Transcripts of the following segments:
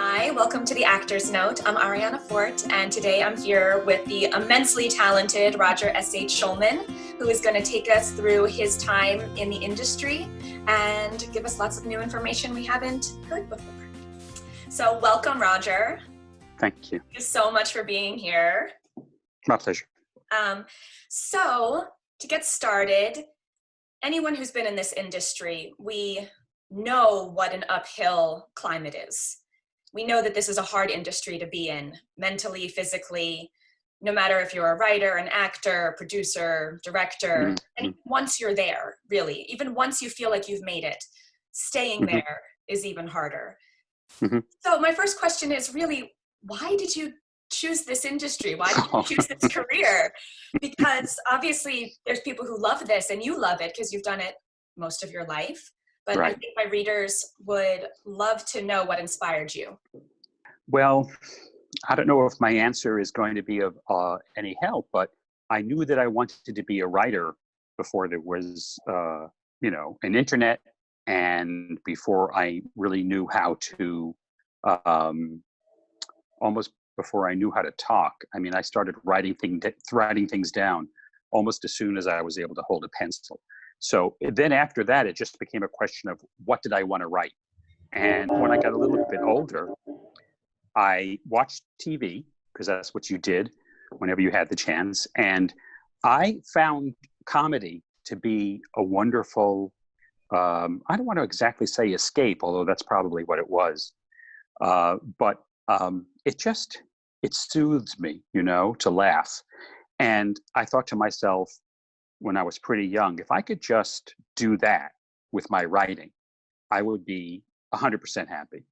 Hi, welcome to the Actor's Note. I'm Ariana Fort, and today I'm here with the immensely talented Roger S.H. Schulman, who is going to take us through his time in the industry and give us lots of new information we haven't heard before. So welcome, Roger. Thank you. Thank you so much for being here. My pleasure. So to get started, anyone who's been in this industry, we know what an uphill climate is. We know that this is a hard industry to be in, mentally, physically, no matter if you're a writer, an actor, producer, director. And once you're there, really, even once you feel like you've made it, staying there is even harder. So my first question is really, why did you choose this industry? Why did you choose this career? Because obviously there's people who love this and you love it because you've done it most of your life. But Right. I think my readers would love to know what inspired you. Well, I don't know if my answer is going to be of any help, but I knew that I wanted to be a writer before there was, an internet, and before I really knew how to, almost before I knew how to talk. I mean, I started writing things down almost as soon as I was able to hold a pencil. So then after that, it just became a question of what did I want to write? And when I got a little bit older, I watched TV, because that's what you did whenever you had the chance. And I found comedy to be a wonderful, I don't want to exactly say escape, although that's probably what it was. But it soothes me, to laugh. And I thought to myself, when I was pretty young, if I could just do that with my writing, I would be 100% happy.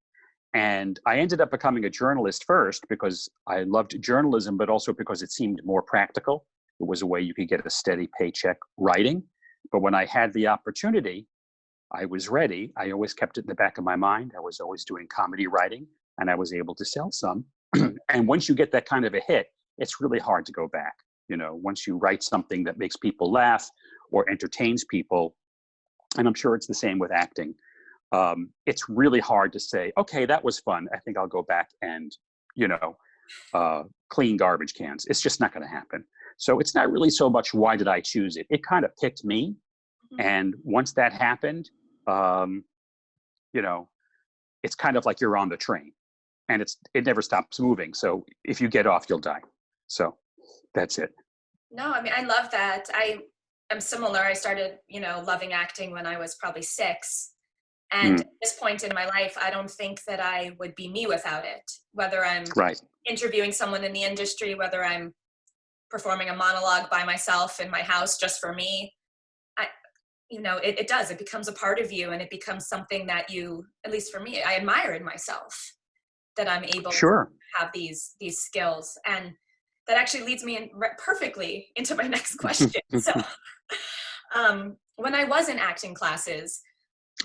And I ended up becoming a journalist first because I loved journalism, but also because it seemed more practical. It was a way you could get a steady paycheck writing. But when I had the opportunity, I was ready. I always kept it in the back of my mind. I was always doing comedy writing, and I was able to sell some. And once you get that kind of a hit, it's really hard to go back. Once you write something that makes people laugh or entertains people, and I'm sure it's the same with acting, it's really hard to say, okay, that was fun. I think I'll go back and, clean garbage cans. It's just not going to happen. So it's not really so much why did I choose it? It kind of picked me. And once that happened, it's kind of like you're on the train and it never stops moving. So if you get off, you'll die. So that's it. No, I mean, I love that. I am similar. I started, loving acting when I was probably 6. And at this point in my life, I don't think that I would be me without it. Whether I'm interviewing someone in the industry, whether I'm performing a monologue by myself in my house just for me, it becomes a part of you, and it becomes something that you, at least for me, I admire in myself, that I'm able to have these skills. And that actually leads me perfectly into my next question. So when I was in acting classes,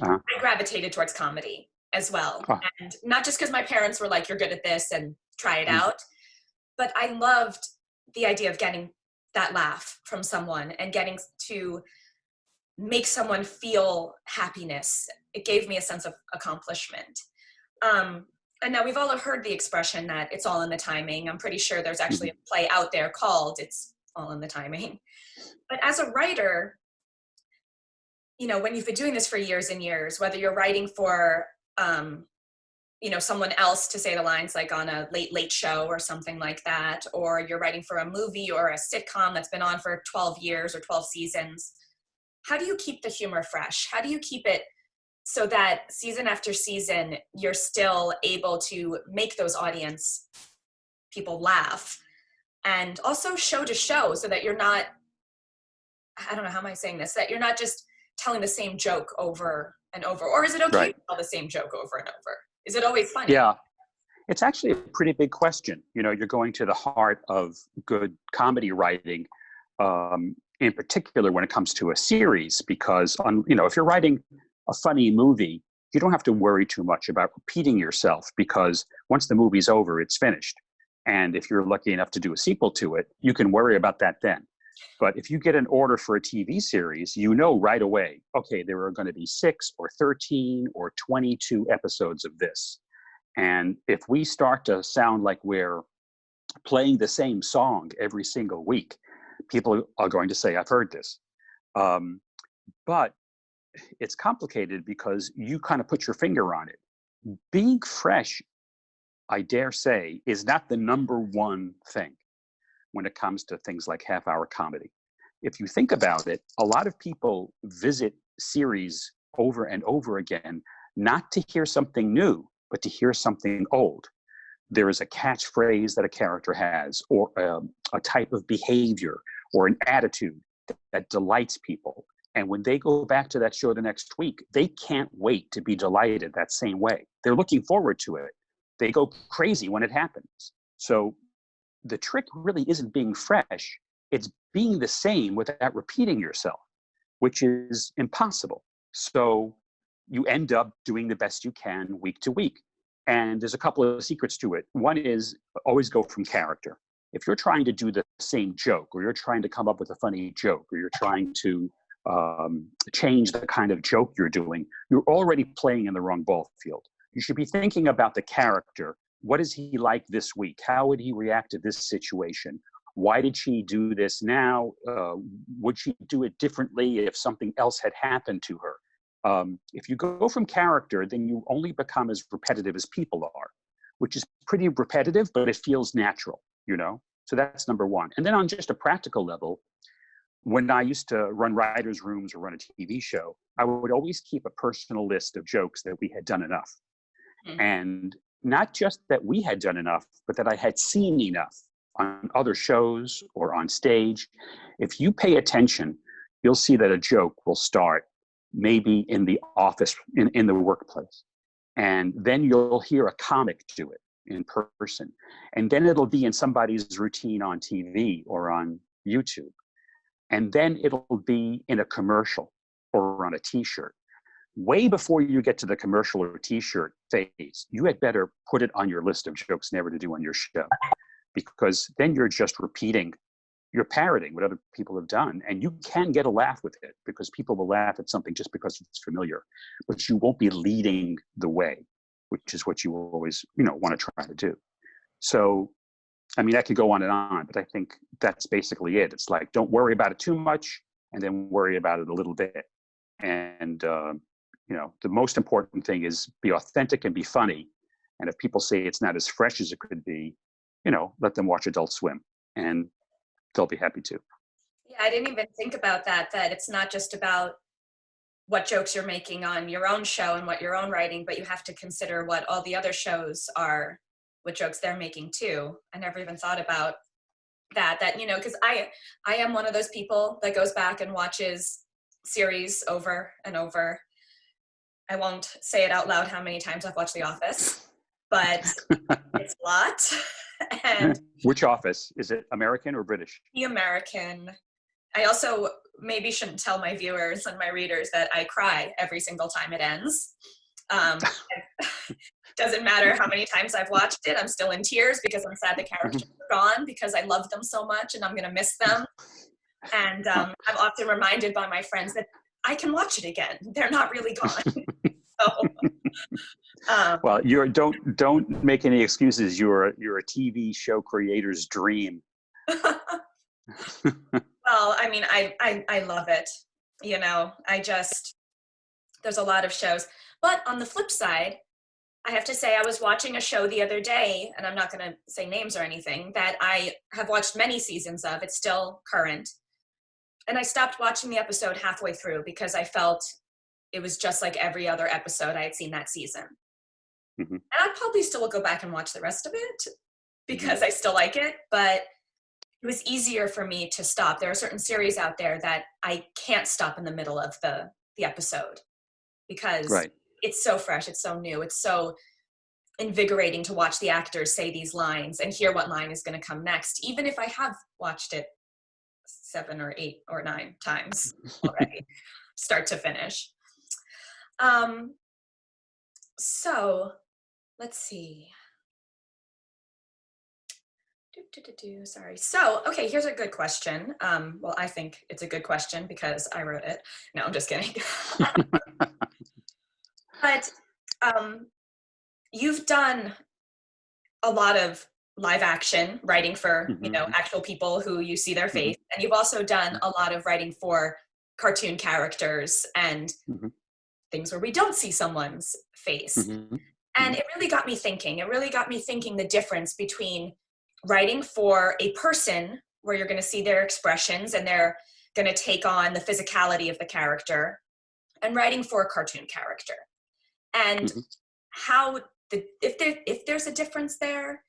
I gravitated towards comedy as well. And not just because my parents were like, you're good at this and try it out, but I loved the idea of getting that laugh from someone and getting to make someone feel happiness. It gave me a sense of accomplishment. And now we've all heard the expression that it's all in the timing. I'm pretty sure there's actually a play out there called It's All in the Timing. But as a writer, when you've been doing this for years and years, whether you're writing for, someone else to say the lines like on a late show or something like that, or you're writing for a movie or a sitcom that's been on for 12 years or 12 seasons, how do you keep the humor fresh? How do you keep it so that season after season, you're still able to make those audience people laugh, and also show to show, so that you're not, I don't know, how am I saying this, that you're not just telling the same joke over and over? Or is it okay to tell the same joke over and over? Is it always funny? Yeah, it's actually a pretty big question. You're going to the heart of good comedy writing, in particular when it comes to a series, because if you're writing a funny movie, you don't have to worry too much about repeating yourself, because once the movie's over, it's finished. And if you're lucky enough to do a sequel to it, you can worry about that then. But if you get an order for a TV series, right away, okay, there are going to be 6 or 13 or 22 episodes of this. And if we start to sound like we're playing the same song every single week, people are going to say, I've heard this. But it's complicated because you kind of put your finger on it. Being fresh, I dare say, is not the number one thing when it comes to things like half-hour comedy. If you think about it, a lot of people visit series over and over again, not to hear something new, but to hear something old. There is a catchphrase that a character has, or a type of behavior, or an attitude that delights people. And when they go back to that show the next week, they can't wait to be delighted that same way. They're looking forward to it. They go crazy when it happens. So the trick really isn't being fresh. It's being the same without repeating yourself, which is impossible. So you end up doing the best you can week to week. And there's a couple of secrets to it. One is always go from character. If you're trying to do the same joke, or you're trying to come up with a funny joke, or you're trying to change the kind of joke you're doing, you're already playing in the wrong ball field. You should be thinking about the character. What is he like this week? How would he react to this situation? Why did she do this now? Would she do it differently if something else had happened to her? If you go from character, then you only become as repetitive as people are, which is pretty repetitive, but it feels natural, you know? So that's number one. And then on just a practical level, when I used to run writers' rooms or run a TV show, I would always keep a personal list of jokes that we had done enough. Mm-hmm. And not just that we had done enough, but that I had seen enough on other shows or on stage. If you pay attention, you'll see that a joke will start maybe in the office, in the workplace. And then you'll hear a comic do it in person. And then it'll be in somebody's routine on TV or on YouTube. And then it'll be in a commercial or on a t-shirt. Way before you get to the commercial or t-shirt phase, you had better put it on your list of jokes never to do on your show. Because then you're just repeating, you're parroting what other people have done, and you can get a laugh with it because people will laugh at something just because it's familiar, but you won't be leading the way, which is what you always, want to try to do. So, I mean, I could go on and on, but I think that's basically it. It's like, don't worry about it too much, and then worry about it a little bit. And, the most important thing is be authentic and be funny. And if people say it's not as fresh as it could be, let them watch Adult Swim, and they'll be happy to. Yeah, I didn't even think about that it's not just about what jokes you're making on your own show and what you're own writing, but you have to consider what all the other shows are, what jokes they're making too. I never even thought about that, because I am one of those people that goes back and watches series over and over. I won't say it out loud how many times I've watched The Office, but it's a lot. And which Office? Is it American or British? The American. I also maybe shouldn't tell my viewers and my readers that I cry every single time it ends. Doesn't matter how many times I've watched it, I'm still in tears because I'm sad the characters are gone, because I love them so much and I'm going to miss them. And I'm often reminded by my friends that I can watch it again. They're not really gone. Well, don't make any excuses. You're a TV show creator's dream. Well, I mean, I love it. There's a lot of shows. But on the flip side, I have to say I was watching a show the other day, and I'm not going to say names or anything, that I have watched many seasons of. It's still current. And I stopped watching the episode halfway through because I felt it was just like every other episode I had seen that season. Mm-hmm. And I'd probably still go back and watch the rest of it because I still like it, but it was easier for me to stop. There are certain series out there that I can't stop in the middle of the episode because it's so fresh, it's so new, it's so invigorating to watch the actors say these lines and hear what line is going to come next, even if I have watched it 7 or 8 or 9 times already, start to finish. So let's see. Sorry. So, okay, here's a good question. Well, I think it's a good question because I wrote it. No, I'm just kidding. But you've done a lot of live action writing for, you know, actual people who you see their face. And you've also done a lot of writing for cartoon characters and things where we don't see someone's face. And it really got me thinking. It really got me thinking the difference between writing for a person where you're going to see their expressions and they're going to take on the physicality of the character, and writing for a cartoon character. And how if there's a difference there,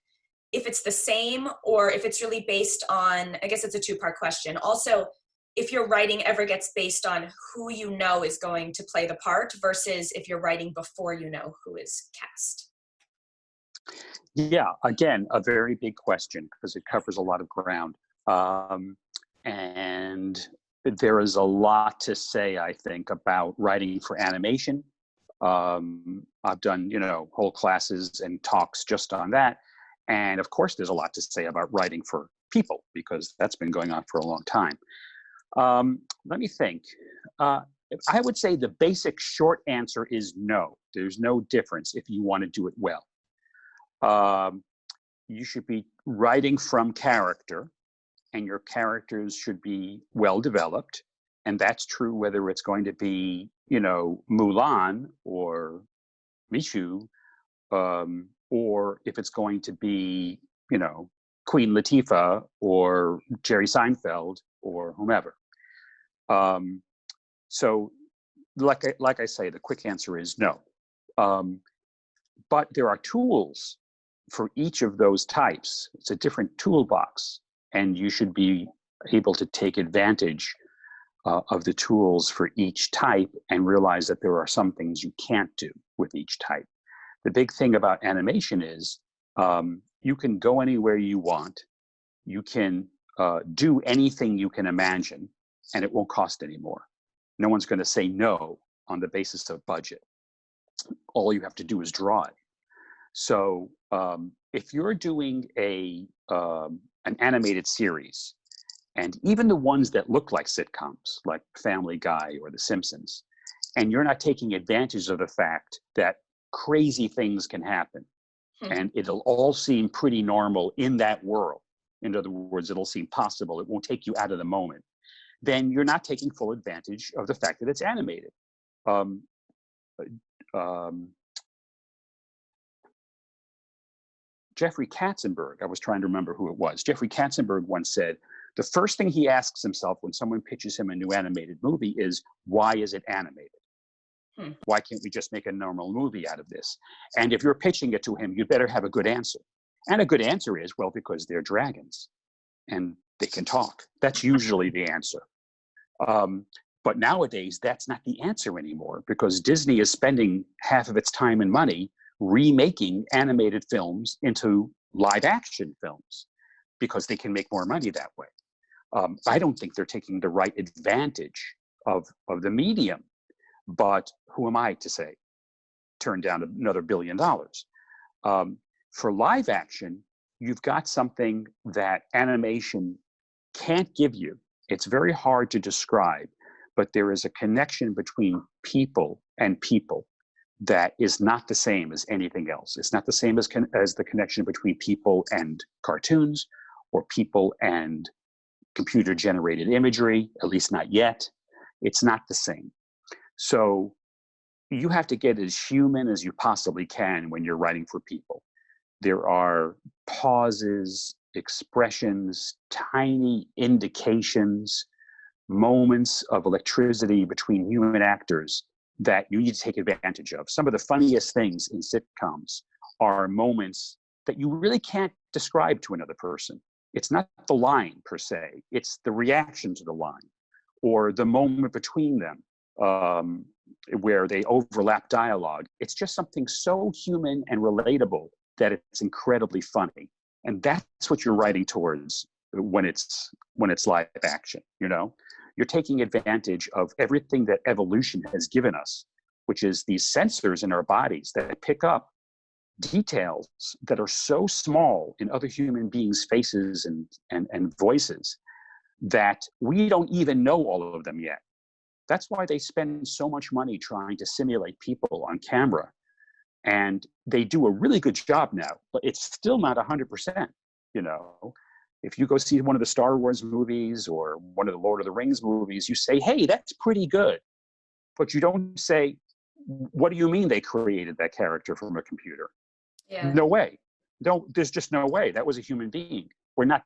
if it's the same, or if it's really based on, I guess it's a two-part question. Also, if your writing ever gets based on who you know is going to play the part versus if you're writing before you know who is cast. Yeah, again, a very big question because it covers a lot of ground. And there is a lot to say, I think, about writing for animation. I've done, you know, whole classes and talks just on that. And of course, there's a lot to say about writing for people because that's been going on for a long time. Let me think. I would say the basic short answer is no. There's no difference if you want to do it well. You should be writing from character, and your characters should be well developed. And that's true whether it's going to be, you know, Mulan or Mishu, or if it's going to be, you know, Queen Latifah or Jerry Seinfeld or whomever. So like I say, the quick answer is no. But there are tools for each of those types. It's a different toolbox, and you should be able to take advantage of the tools for each type and realize that there are some things you can't do with each type. The big thing about animation is you can go anywhere you want. You can do anything you can imagine, and it won't cost any more. No one's going to say no on the basis of budget. All you have to do is draw it. So if you're doing an animated series, and even the ones that look like sitcoms, like Family Guy or The Simpsons, and you're not taking advantage of the fact that crazy things can happen, and it'll all seem pretty normal in that world. In other words, it'll seem possible. It won't take you out of the moment. Then you're not taking full advantage of the fact that it's animated. Jeffrey Katzenberg, I was trying to remember who it was. Jeffrey Katzenberg once said, the first thing he asks himself when someone pitches him a new animated movie is, why is it animated? Why can't we just make a normal movie out of this? And if you're pitching it to him, you better have a good answer. And a good answer is, well, because they're dragons and they can talk. That's usually the answer. But nowadays, that's not the answer anymore because Disney is spending half of its time and money remaking animated films into live action films because they can make more money that way. I don't think they're taking the right advantage of the medium, but who am I to say? Turn down another $1 billion. For live action, you've got something that animation can't give you. It's very hard to describe, but there is a connection between people and people that is not the same as anything else. It's not the same as the connection between people and cartoons or people and computer-generated imagery, at least not yet. It's not the same. So you have to get as human as you possibly can when you're writing for people. There are pauses, expressions, tiny indications, moments of electricity between human actors that you need to take advantage of. Some of the funniest things in sitcoms are moments that you really can't describe to another person. It's not the line per se, it's the reaction to the line or the moment between them where they overlap dialogue. It's just something so human and relatable that it's incredibly funny. And that's what you're writing towards when it's live action, you know? You're taking advantage of everything that evolution has given us, which is these sensors in our bodies that pick up details that are so small in other human beings' faces and voices that we don't even know all of them yet. That's why they spend so much money trying to simulate people on camera, And they do a really good job now, but it's still not 100%. You know, if you go see one of the Star Wars movies or one of the Lord of the Rings movies, you say, hey, that's pretty good. But you don't say, what do you mean they created that character from a computer? Yeah. No way. No, there's just no way. That was a human being. We're not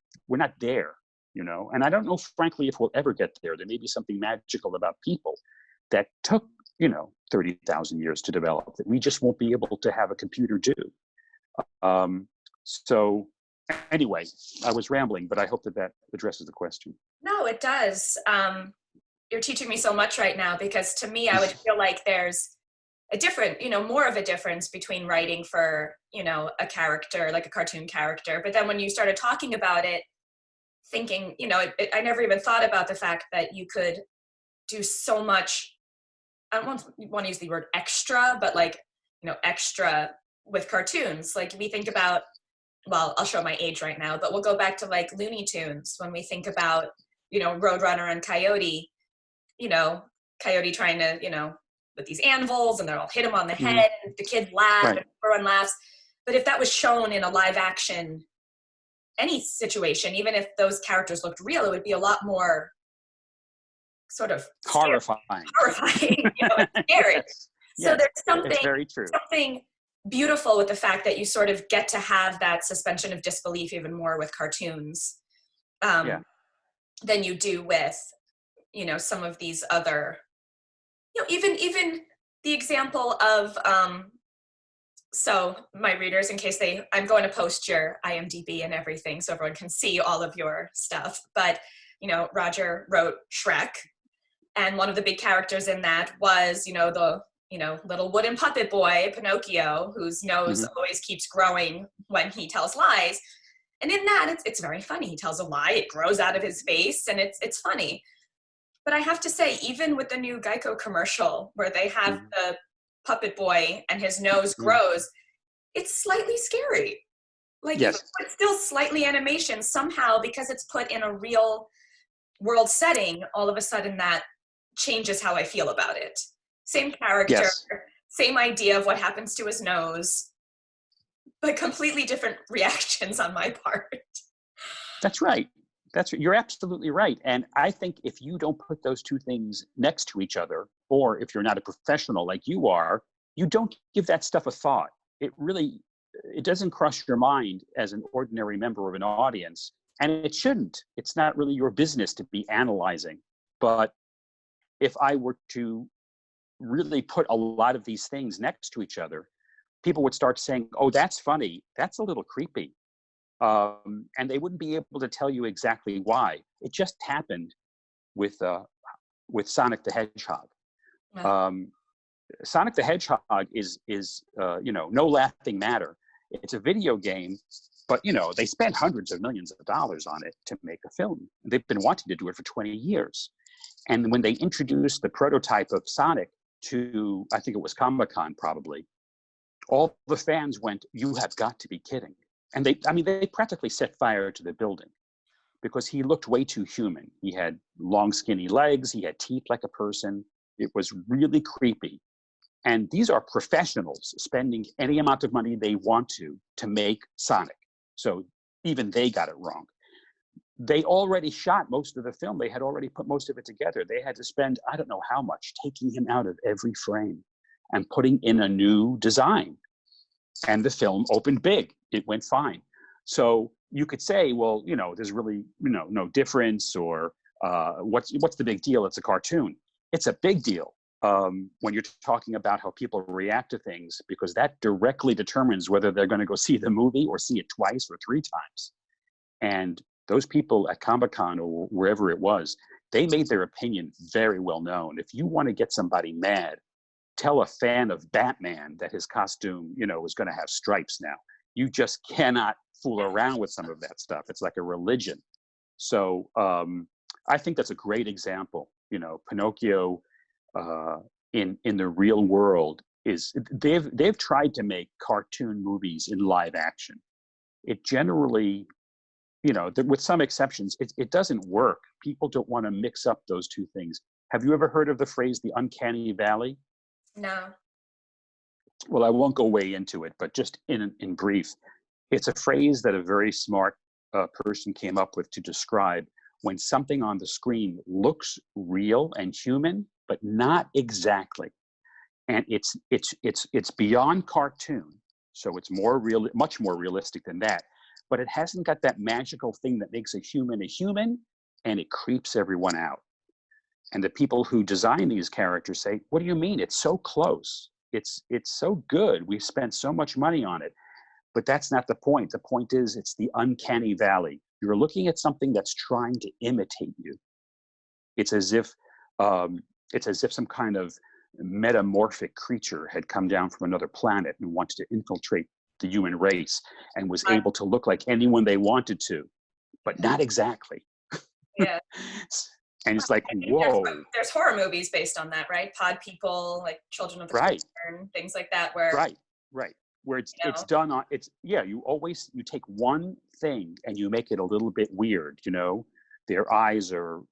there, you know? And I don't know, frankly, if we'll ever get there. There may be something magical about people that took, 30,000 years to develop that we just won't be able to have a computer do. So anyway, I was rambling, but I hope that addresses the question. No, it does. You're teaching me so much right now, because to me, I would feel like there's a different, more of a difference between writing for, a character, like a cartoon character. But then when you started talking about it, thinking, I never even thought about the fact that you could do so much. I don't want to use the word extra, but like, extra with cartoons. Like we think about, well, I'll show my age right now, but we'll go back to like Looney Tunes when we think about, Roadrunner and Coyote, Coyote trying to, with these anvils and they'll all hit him on the head and the kids laugh and everyone laughs. But if that was shown in a live action, any situation, even if those characters looked real, it would be a lot more sort of horrifying, and scary. Yes. So Yes. there's It's very true. something beautiful with the fact that you sort of get to have that suspension of disbelief even more with cartoons than you do with, some of these other, even the example of, so my readers, in case I'm going to post your IMDb and everything so everyone can see all of your stuff. But, Roger wrote Shrek. And one of the big characters in that was, the, little wooden puppet boy, Pinocchio, whose nose always keeps growing when he tells lies. And in that, it's very funny. He tells a lie, it grows out of his face, and it's funny. But I have to say, even with the new Geico commercial, where they have the puppet boy and his nose grows, it's slightly scary. Like, it's still slightly animation somehow, because it's put in a real world setting. All of a sudden, that changes how I feel about it. Same character, same idea of what happens to his nose, but completely different reactions on my part. That's right. You're absolutely right. And I think if you don't put those two things next to each other, or if you're not a professional like you are, you don't give that stuff a thought. It doesn't cross your mind as an ordinary member of an audience, and it shouldn't. It's not really your business to be analyzing. But if I were to really put a lot of these things next to each other, people would start saying, oh, that's funny. That's a little creepy. And they wouldn't be able to tell you exactly why. It just happened with Sonic the Hedgehog. Sonic the Hedgehog is no laughing matter. It's a video game, but they spent hundreds of millions of dollars on it to make a film. They've been wanting to do it for 20 years. And when they introduced the prototype of Sonic to, I think it was Comic-Con probably, all the fans went, "You have got to be kidding." And they practically set fire to the building because he looked way too human. He had long, skinny legs. He had teeth like a person. It was really creepy. And these are professionals spending any amount of money they want to make Sonic. So even they got it wrong. They already shot most of the film. They had already put most of it together. They had to spend, I don't know how much, taking him out of every frame and putting in a new design. And the film opened big. It went fine. So you could say, well, there's really, no difference, or what's the big deal? It's a cartoon. It's a big deal when you're talking about how people react to things, because that directly determines whether they're going to go see the movie or see it twice or three times. And those people at Comic-Con or wherever it was, they made their opinion very well known. If you want to get somebody mad, tell a fan of Batman that his costume, is going to have stripes now. You just cannot fool around with some of that stuff. It's like a religion. So I think that's a great example. Pinocchio in the real world they've tried to make cartoon movies in live action. It generally, with some exceptions, it doesn't work. People don't want to mix up those two things. Have you ever heard of the phrase, the uncanny valley? No. Well, I won't go way into it, but just in brief, it's a phrase that a very smart person came up with to describe when something on the screen looks real and human, but not exactly. And it's beyond cartoon, so it's more real, much more realistic than that. But it hasn't got that magical thing that makes a human, and it creeps everyone out. And the people who design these characters say, "What do you mean? It's so close. It's so good. We've spent so much money on it." But that's not the point. The point is, it's the uncanny valley. You're looking at something that's trying to imitate you. It's as if some kind of metamorphic creature had come down from another planet and wanted to infiltrate the human race and was able to look like anyone they wanted to, but not exactly. Yeah. And it's like, whoa. There's horror movies based on that, right? Pod People, like Children of the Corn, things like that, where right. Where it's done on, you take one thing and you make it a little bit weird. Their eyes aren't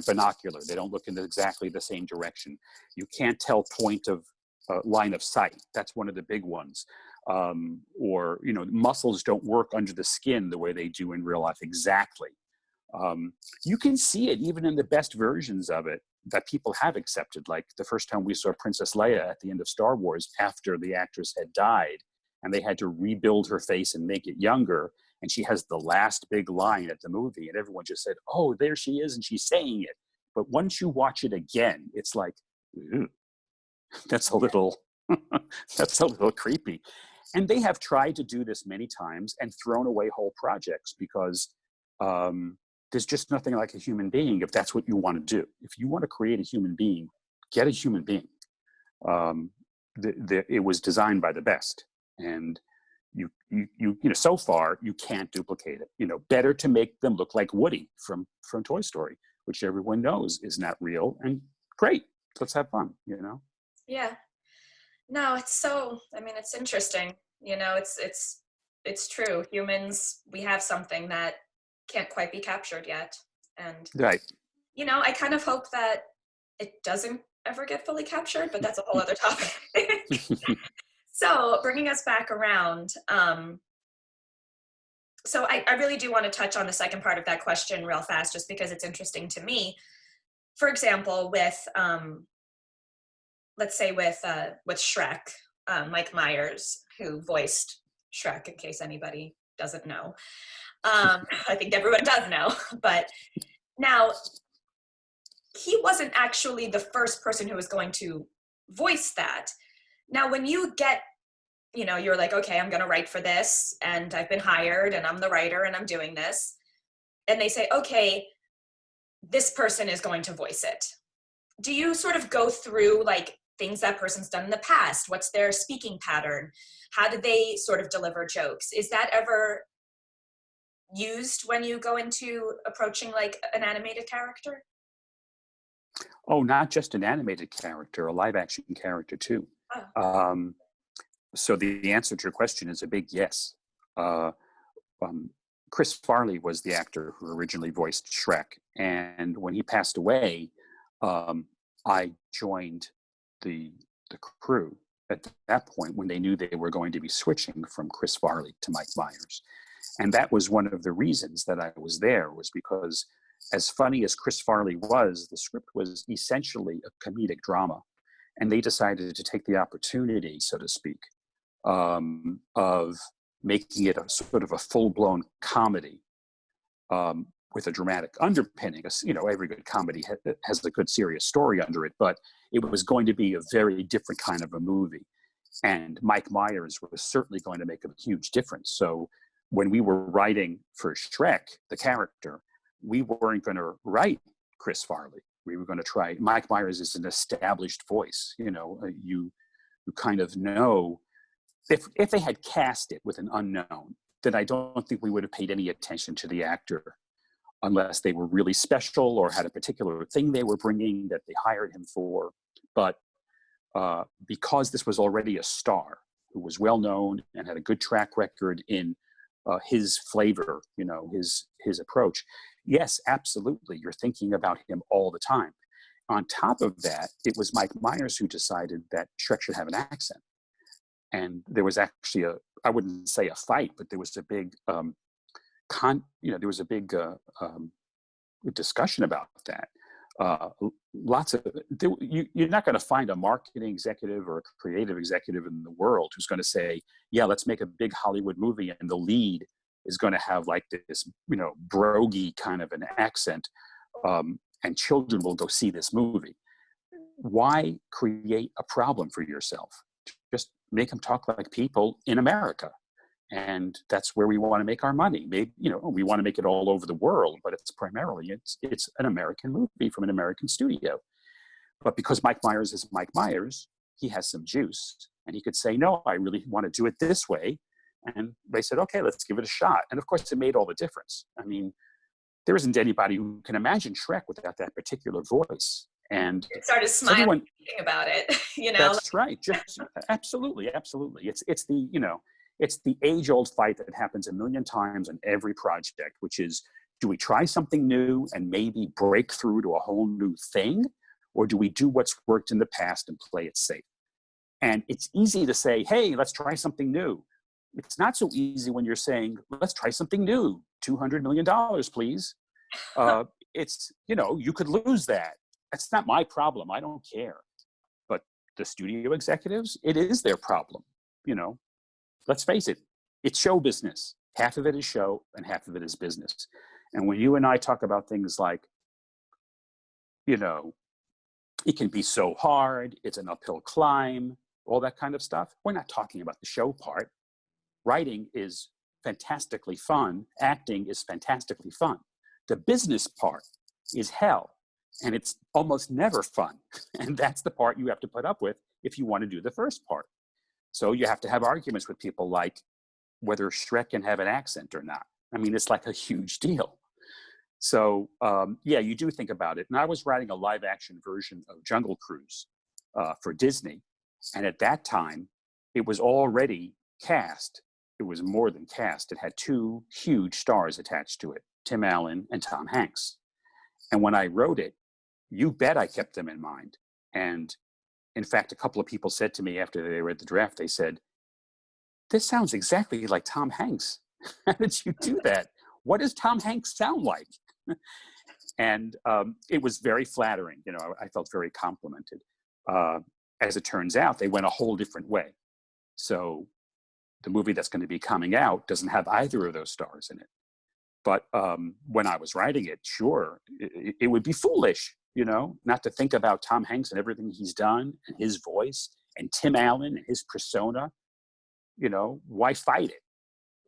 binocular. They don't look in exactly the same direction. You can't tell point of line of sight. That's one of the big ones. Or muscles don't work under the skin the way they do in real life exactly. You can see it even in the best versions of it that people have accepted. Like the first time we saw Princess Leia at the end of Star Wars, after the actress had died, and they had to rebuild her face and make it younger. And she has the last big line at the movie, and everyone just said, "Oh, there she is, and she's saying it." But once you watch it again, it's like, that's a little creepy. And they have tried to do this many times and thrown away whole projects because there's just nothing like a human being if that's what you want to do. If you want to create a human being, get a human being. It was designed by the best, and you so far you can't duplicate it. Better to make them look like Woody from Toy Story, which everyone knows is not real. And great, let's have fun. Yeah. No, it's interesting. It's true. Humans, we have something that can't quite be captured yet. And, right. I kind of hope that it doesn't ever get fully captured, but that's a whole other topic. So bringing us back around, so I really do want to touch on the second part of that question real fast, just because it's interesting to me. For example, with, let's say with Shrek, Mike Myers, who voiced Shrek, in case anybody doesn't know. I think everyone does know, but now he wasn't actually the first person who was going to voice that. Now, when you get, you're like, okay, I'm going to write for this, and I've been hired, and I'm the writer, and I'm doing this. And they say, okay, this person is going to voice it. Do you sort of go through like things that person's done in the past? What's their speaking pattern? How do they sort of deliver jokes? Is that ever used when you go into approaching like an animated character? Oh, not just an animated character, a live action character too. Oh. So the answer to your question is a big yes. Chris Farley was the actor who originally voiced Shrek. And when he passed away, I joined the crew at that point when they knew they were going to be switching from Chris Farley to Mike Myers. And that was one of the reasons that I was there, was because as funny as Chris Farley was, the script was essentially a comedic drama. And they decided to take the opportunity, so to speak, of making it a sort of a full-blown comedy with a dramatic underpinning. Every good comedy has a good serious story under it, but it was going to be a very different kind of a movie. And Mike Myers was certainly going to make a huge difference. So when we were writing for Shrek, the character, we weren't going to write Chris Farley. We were going to try. Mike Myers is an established voice. You kind of know. If they had cast it with an unknown, then I don't think we would have paid any attention to the actor unless they were really special or had a particular thing they were bringing that they hired him for. But because this was already a star who was well known and had a good track record in his flavor, his approach, yes, absolutely, you're thinking about him all the time. on top of that, it was Mike Myers who decided that Shrek should have an accent. And there was actually I wouldn't say a fight, but there was a big, discussion about that. You're not going to find a marketing executive or a creative executive in the world who's going to say, yeah, let's make a big Hollywood movie and the lead is going to have like this, brogy kind of an accent, and children will go see this movie. Why create a problem for yourself? Just make them talk like people in America. And that's where we want to make our money. Maybe, we want to make it all over the world, but it's primarily, it's an American movie from an American studio. But because Mike Myers is Mike Myers, he has some juice. And he could say, no, I really want to do it this way. And they said, okay, let's give it a shot. And of course, it made all the difference. I mean, there isn't anybody who can imagine Shrek without that particular voice. And it started smiling thinking about it, That's right. Just absolutely. It's the age-old fight that happens a million times in every project, which is, do we try something new and maybe break through to a whole new thing? Or do we do what's worked in the past and play it safe? And it's easy to say, hey, let's try something new. It's not so easy when you're saying, let's try something new, $200 million, please. It's, you could lose that. That's not my problem. I don't care. But the studio executives, it is their problem. Let's face it, it's show business. Half of it is show and half of it is business. And when you and I talk about things like, it can be so hard, it's an uphill climb, all that kind of stuff, we're not talking about the show part. Writing is fantastically fun. Acting is fantastically fun. The business part is hell. And it's almost never fun. And that's the part you have to put up with if you want to do the first part. So you have to have arguments with people like whether Shrek can have an accent or not. I mean, it's like a huge deal. So, you do think about it. And I was writing a live action version of Jungle Cruise for Disney. And at that time, it was already cast. It was more than cast. It had two huge stars attached to it, Tim Allen and Tom Hanks. And when I wrote it, you bet I kept them in mind. And in fact, a couple of people said to me after they read the draft, they said, this sounds exactly like Tom Hanks. How did you do that? What does Tom Hanks sound like? And it was very flattering. I felt very complimented. As it turns out, they went a whole different way. So the movie that's going to be coming out doesn't have either of those stars in it. But when I was writing it, sure, it would be foolish, not to think about Tom Hanks and everything he's done and his voice and Tim Allen and his persona. Why fight it?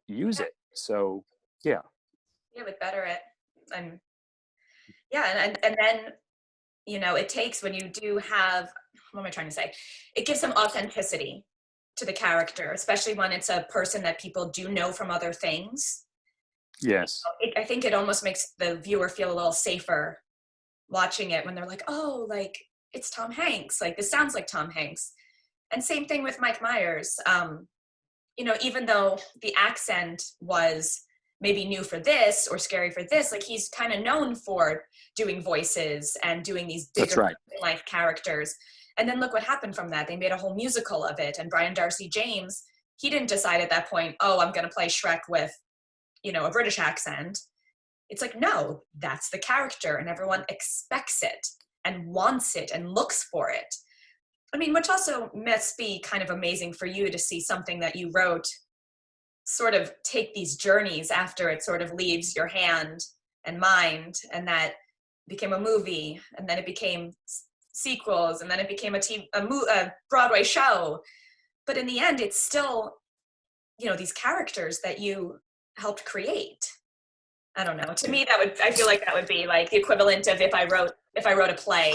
Use it. So, yeah. Yeah, but better it. And then, it takes, when you do have, what am I trying to say? It gives some authenticity to the character, especially when it's a person that people do know from other things. Yes. I think it almost makes the viewer feel a little safer watching it when they're like, oh, like, it's Tom Hanks. Like, this sounds like Tom Hanks. And same thing with Mike Myers. Even though the accent was maybe new for this or scary for this, like, he's kind of known for doing voices and doing these bigger life characters. And then look what happened from that. They made a whole musical of it. And Brian Darcy James, he didn't decide at that point, oh, I'm going to play Shrek with, a British accent. It's like, no, that's the character, and everyone expects it and wants it and looks for it. I mean, which also must be kind of amazing for you to see something that you wrote sort of take these journeys after it sort of leaves your hand and mind, and that became a movie, and then it became sequels, and then it became a Broadway show. But in the end, it's still, these characters that you helped create. I don't know. To me, I feel like that would be like the equivalent of if I wrote a play,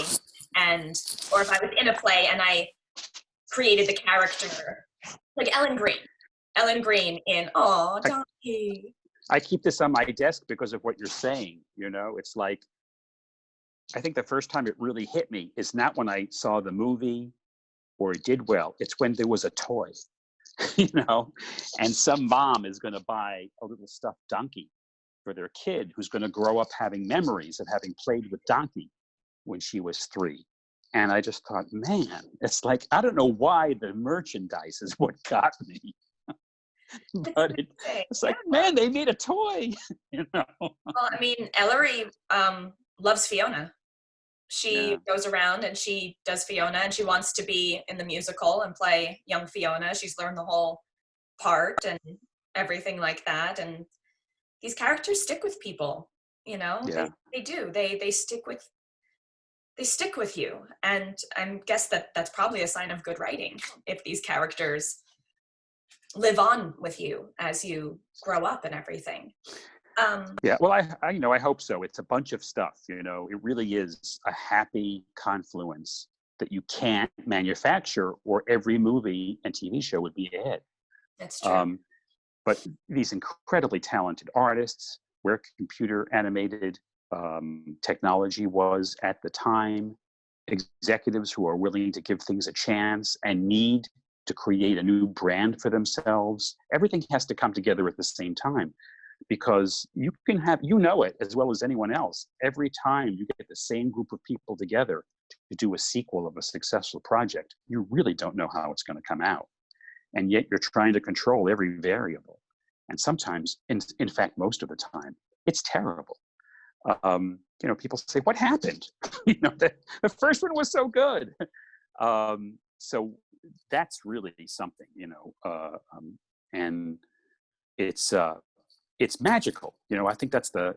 or if I was in a play and I created the character, like Ellen Green in Donkey. I keep this on my desk because of what you're saying. It's like, I think the first time it really hit me is not when I saw the movie or it did well. It's when there was a toy, and some mom is going to buy a little stuffed donkey for their kid who's going to grow up having memories of having played with Donkey. when she was 3. And I just thought, man, it's like, I don't know why the merchandise is what got me. But it's like, man, they made a toy, you know? Well, I mean, Ellery loves Fiona. She goes around and she does Fiona, and she wants to be in the musical and play young Fiona. She's learned the whole part and everything like that. And these characters stick with people, you know? Yeah. They do. They stick with you. And I guess that's probably a sign of good writing, if these characters live on with you as you grow up and everything. Yeah, well, I hope so. It's a bunch of stuff, you know. It really is a happy confluence that you can't manufacture, or every movie and TV show would be a hit. That's true. But these incredibly talented artists, where computer animated technology was at the time, executives who are willing to give things a chance and need to create a new brand for themselves, everything has to come together at the same time. Because you can have, you know it as well as anyone else, every time you get the same group of people together to do a sequel of a successful project, you really don't know how it's going to come out. And yet you're trying to control every variable. And sometimes, in fact, most of the time, it's terrible. You know, people say, what happened? You know, the first one was so good. So that's really something, you know, and it's magical. You know, I think that's the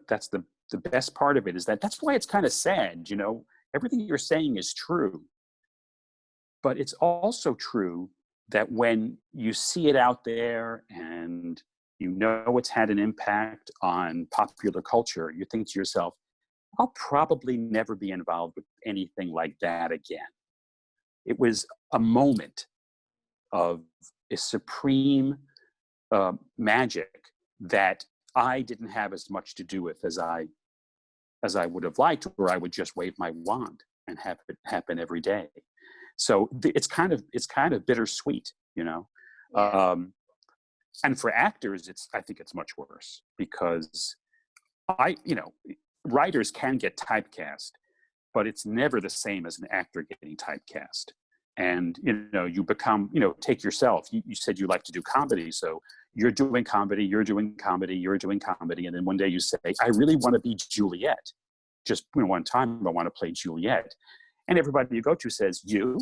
best part of it, is that's why it's kind of sad, you know. Everything you're saying is true, but it's also true that when you see it out there and you know it's had an impact on popular culture, you think to yourself, I'll probably never be involved with anything like that again. It was a moment of a supreme magic that I didn't have as much to do with as I would have liked, or I would just wave my wand and have it happen every day. So it's kind of bittersweet, you know. Yeah. And for actors, I think it's much worse, because you know, writers can get typecast, but it's never the same as an actor getting typecast. And, you know, you become, you know, take yourself, you said you like to do comedy. So you're doing comedy, you're doing comedy, you're doing comedy. And then one day you say, I really want to be Juliet. Just, you know, one time I want to play Juliet. And everybody you go to says, you?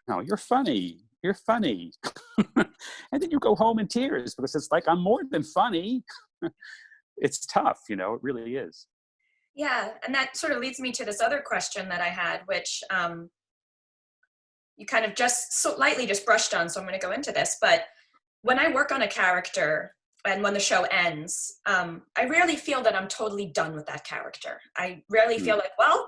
No, you're funny. You're funny. And then you go home in tears, because it's like, I'm more than funny. It's tough, you know, it really is. Yeah. And that sort of leads me to this other question that I had, which you kind of just so lightly just brushed on. So I'm going to go into this. But when I work on a character and when the show ends, I rarely feel that I'm totally done with that character. I rarely feel like, well,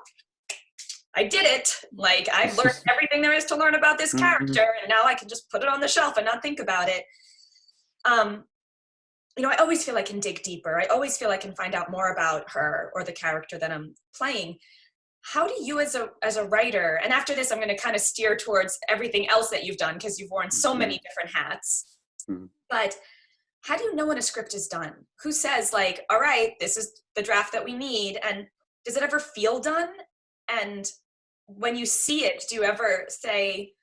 I did it. Like, I've learned everything there is to learn about this character, and now I can just put it on the shelf and not think about it. You know, I always feel I can dig deeper. I always feel I can find out more about her or the character that I'm playing. How do you as a writer, and after this I'm going to kind of steer towards everything else that you've done, because you've worn so many different hats, but how do you know when a script is done? Who says, like, all right, this is the draft that we need? And does it ever feel done? And when you see it, do you ever say,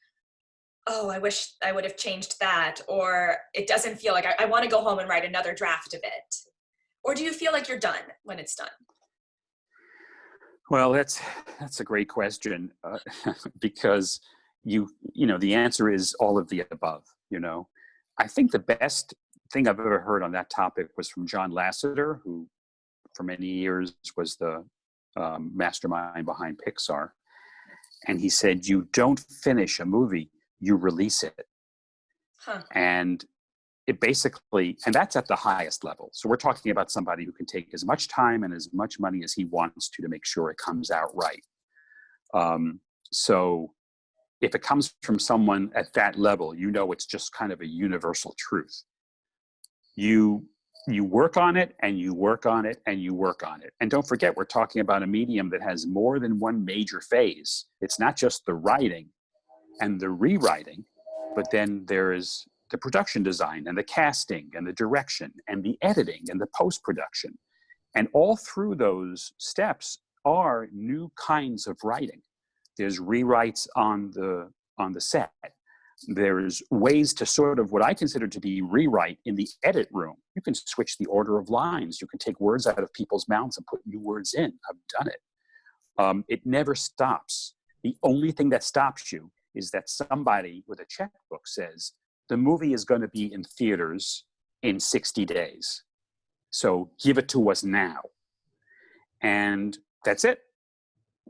oh, I wish I would have changed that? Or it doesn't feel like I want to go home and write another draft of it? Or do you feel like you're done when it's done? Well, that's a great question, because you know, the answer is all of the above. You know, I think the best thing I've ever heard on that topic was from John Lasseter, who for many years was the mastermind behind Pixar. And he said, you don't finish a movie, you release it. And it basically, and that's at the highest level. So we're talking about somebody who can take as much time and as much money as he wants to make sure it comes out right. So if it comes from someone at that level, you know, it's just kind of a universal truth. You work on it, and you work on it, and you work on it. And don't forget, we're talking about a medium that has more than one major phase. It's not just the writing and the rewriting, but then there is the production design and the casting and the direction and the editing and the post-production. And all through those steps are new kinds of writing. There's rewrites on the set. There's ways to sort of what I consider to be rewrite in the edit room. You can switch the order of lines. You can take words out of people's mouths and put new words in. I've done it. It never stops. The only thing that stops you is that somebody with a checkbook says, the movie is going to be in theaters in 60 days. So give it to us now. And that's it.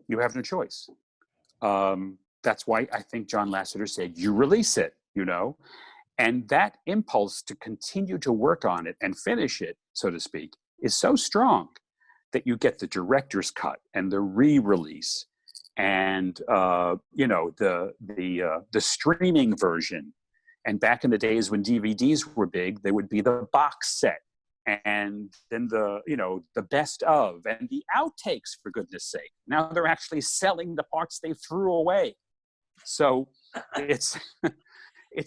You have no choice. That's why I think John Lasseter said, you release it, you know? And that impulse to continue to work on it and finish it, so to speak, is so strong that you get the director's cut and the re-release and, you know, the streaming version. And back in the days when DVDs were big, they would be the box set. And then the, you know, the best of and the outtakes, for goodness sake. Now they're actually selling the parts they threw away. So it's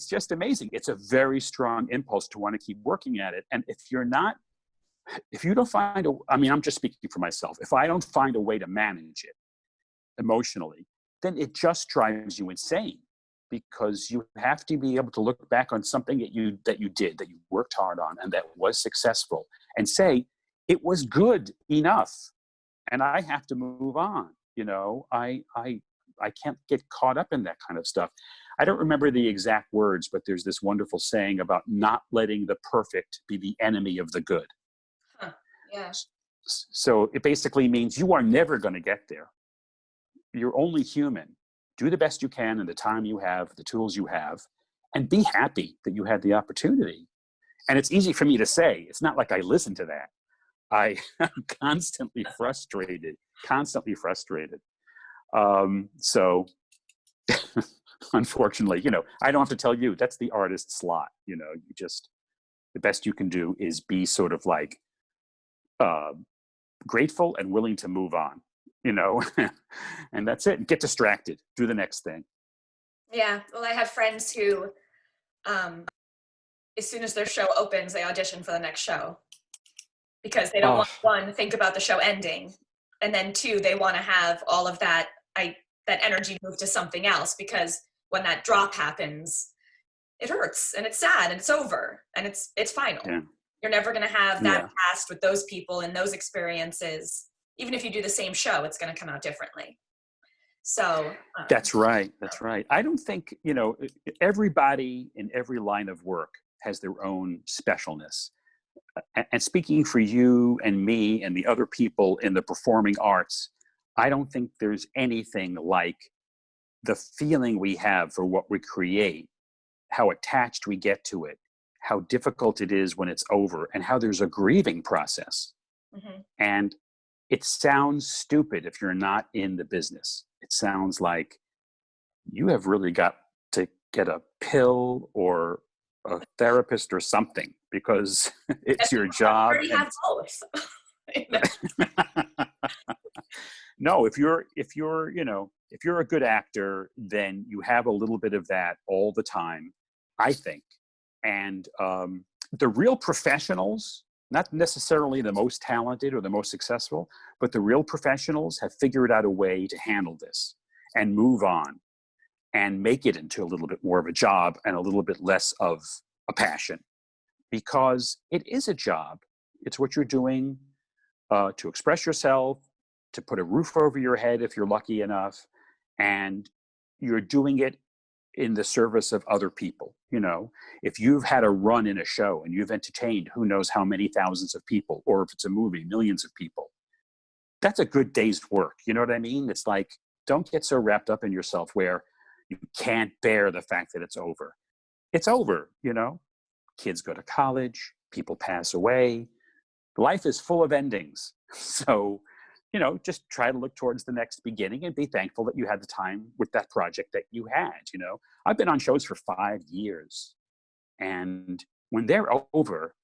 just amazing. It's a very strong impulse to want to keep working at it. And if you don't find I mean, I'm just speaking for myself. If I don't find a way to manage it emotionally, then it just drives you insane, because you have to be able to look back on something that you did, that you worked hard on, and that was successful, and say, it was good enough, and I have to move on. You know, I can't get caught up in that kind of stuff. I don't remember the exact words, but there's this wonderful saying about not letting the perfect be the enemy of the good. Huh. Yeah. So it basically means you are never going to get there. You're only human. Do the best you can in the time you have, the tools you have, and be happy that you had the opportunity. And it's easy for me to say. It's not like I listen to that. I am constantly frustrated. So unfortunately, you know, I don't have to tell you, that's the artist's lot. You know, you just, the best you can do is be sort of like grateful and willing to move on. You know, and that's it. Get distracted. Do the next thing. Yeah. Well, I have friends who, as soon as their show opens, they audition for the next show because they don't want, one, think about the show ending, and then two, they want to have all of that that energy move to something else, because when that drop happens, it hurts and it's sad and it's over and it's final. Yeah. You're never going to have that past with those people and those experiences. Even if you do the same show, it's going to come out differently. So that's right. That's right. I don't think, you know, everybody in every line of work has their own specialness. And speaking for you and me and the other people in the performing arts, I don't think there's anything like the feeling we have for what we create, how attached we get to it, how difficult it is when it's over, and how there's a grieving process. Mm-hmm. And it sounds stupid if you're not in the business. It sounds like you have really got to get a pill or a therapist or something, because it's your job. You have both. No, if you're a good actor, then you have a little bit of that all the time, I think. And the real professionals, not necessarily the most talented or the most successful, but the real professionals have figured out a way to handle this and move on and make it into a little bit more of a job and a little bit less of a passion, because it is a job. It's what you're doing to express yourself, to put a roof over your head if you're lucky enough, and you're doing it in the service of other people. You know, if you've had a run in a show and you've entertained who knows how many thousands of people, or if it's a movie, millions of people, that's a good day's work. You know what I mean? It's like, don't get so wrapped up in yourself where you can't bear the fact that it's over. It's over, you know? Kids go to college, people pass away. Life is full of endings. So, you know, just try to look towards the next beginning and be thankful that you had the time with that project that you had. You know, I've been on shows for 5 years, and when they're over,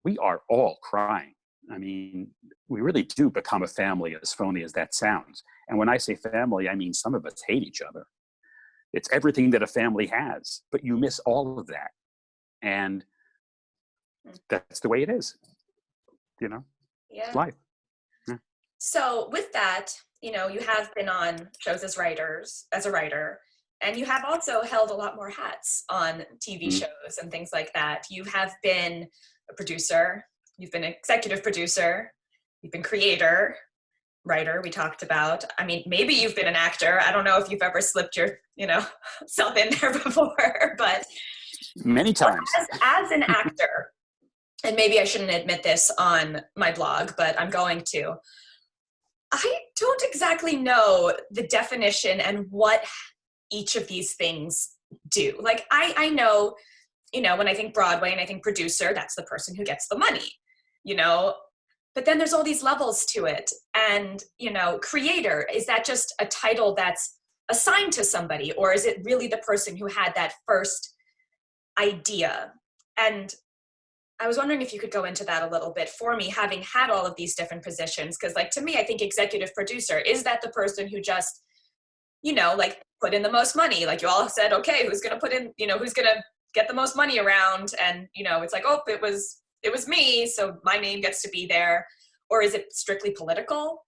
we are all crying. I mean, we really do become a family, as phony as that sounds. And when I say family, I mean some of us hate each other. It's everything that a family has, but you miss all of that. And that's the way it is, you know? Yeah. It's life. So with that, you know, you have been on shows as a writer, and you have also held a lot more hats on TV shows and things like that. You have been a producer, you've been executive producer, you've been creator, writer, we talked about. I mean, maybe you've been an actor. I don't know if you've ever slipped your, you know, self in there before, but many times. As an actor, and maybe I shouldn't admit this on my blog, but I'm going to. I don't exactly know the definition and what each of these things do. Like, I know, you know, when I think Broadway and I think producer, that's the person who gets the money, you know, but then there's all these levels to it. And, you know, creator, is that just a title that's assigned to somebody, or is it really the person who had that first idea? And I was wondering if you could go into that a little bit for me, having had all of these different positions. Because, like, to me, I think executive producer, is that the person who just, you know, like, put in the most money? Like, you all said, okay, who's going to put in, you know, who's going to get the most money around? And, you know, it's like, oh, it was me, so my name gets to be there. Or is it strictly political?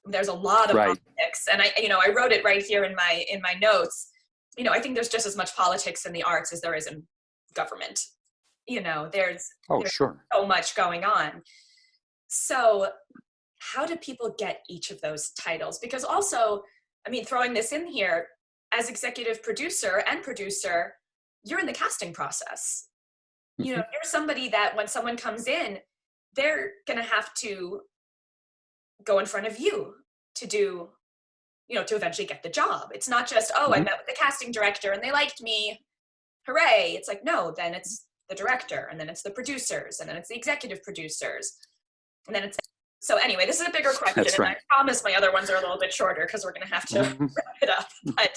There's a lot of politics. And I wrote it right here in my notes. You know, I think there's just as much politics in the arts as there is in government. You know, there's sure, so much going on. So how do people get each of those titles? Because also, I mean, throwing this in here, as executive producer and producer, you're in the casting process. You know, you're somebody that when someone comes in, they're going to have to go in front of you to do, you know, to eventually get the job. It's not just, I met with the casting director and they liked me. Hooray. It's like, no, then it's the director, and then it's the producers, and then it's the executive producers. And then it's, so anyway, this is a bigger question. That's right. And I promise my other ones are a little bit shorter because we're going to have to wrap it up. But